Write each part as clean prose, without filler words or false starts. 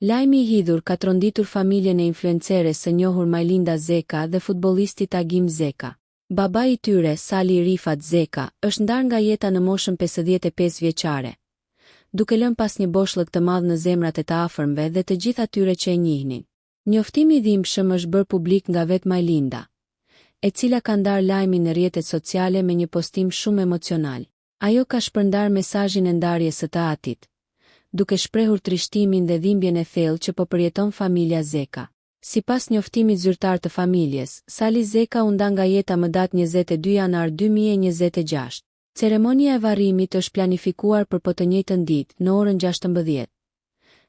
Lajmi i hidhur ka tronditur familjen e influenceres së njohur Majlinda Zeka dhe futbollistit Agim Zeka. Babai i tyre, Sali Rifat Zeka, është ndarë nga jeta në moshën 55 vjeçare, duke lënë pas një boshllëk të madh në zemrat e të afërmve dhe të gjithë atyre që e njihnin. Njoftimi i dhimbshëm është bërë publik nga vetë Majlinda, e cila ka ndarë lajmin në rrjetet sociale me një postim shumë emocional. Ajo ka shpërndar mesazhin e ndarjes së të atit, duke shprehur trishtimin dhe dhimbjen e thellë që po përjeton familja Zeka. Sipas njoftimit zyrtar të familjes, Sali Zeka u nda nga jeta më datë 22 janar 2026. Ceremonia e varrimit është planifikuar për po të njëjtën ditë, në orën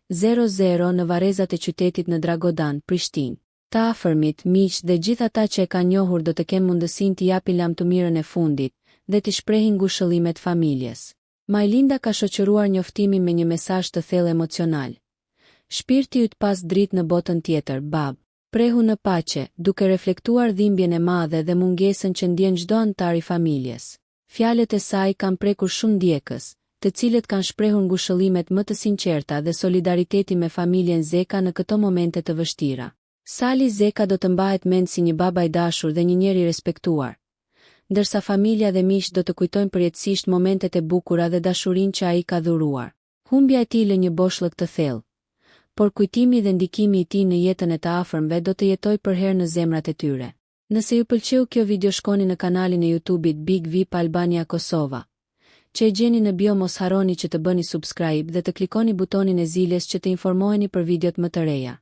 16:00 në varrezat e qytetit në Dragodan, Prishtinë. Të afërmit, miq dhe gjithë ata që e kanë njohur do të kenë mundësinë të japin lamtumirën e fundit dhe të shprehin ngushëllimet familjes. Majlinda ka shoqëruar njoftimin me një mesazh të thellë emocional. Shpirti yt pas dritë në botën tjetër, bab. Prehu në paqe, duke reflektuar dhimbjen e madhe dhe mungesën që ndjen çdo antar i familjes. Fjalët e saj kanë prekur shumë ndjekës, të cilët kanë shprehur ngushëllimet më të sinqerta dhe solidariteti me familjen Zeka në këto momente të vështira. Sali Zeka do të mbahet mend si një baba i dashur dhe një njeri i respektuar, ndërsa familja dhe miqt do të kujtojnë përjetësisht momentet e bukura dhe dashurinë që ai ka dhuruar. Humbja e tij lë një boshllëk të thellë, por kujtimi dhe ndikimi i tij në jetën e të afërmve do të jetojë për herë në zemrat e tyre. Nëse ju pëlqeu kjo video, shkoni në kanalin e YouTube-it Big VIP Albania Kosova, që e gjeni në bio. Mos harroni që të bëni subscribe dhe të klikoni butonin e zilës që të informoheni për videot më të reja.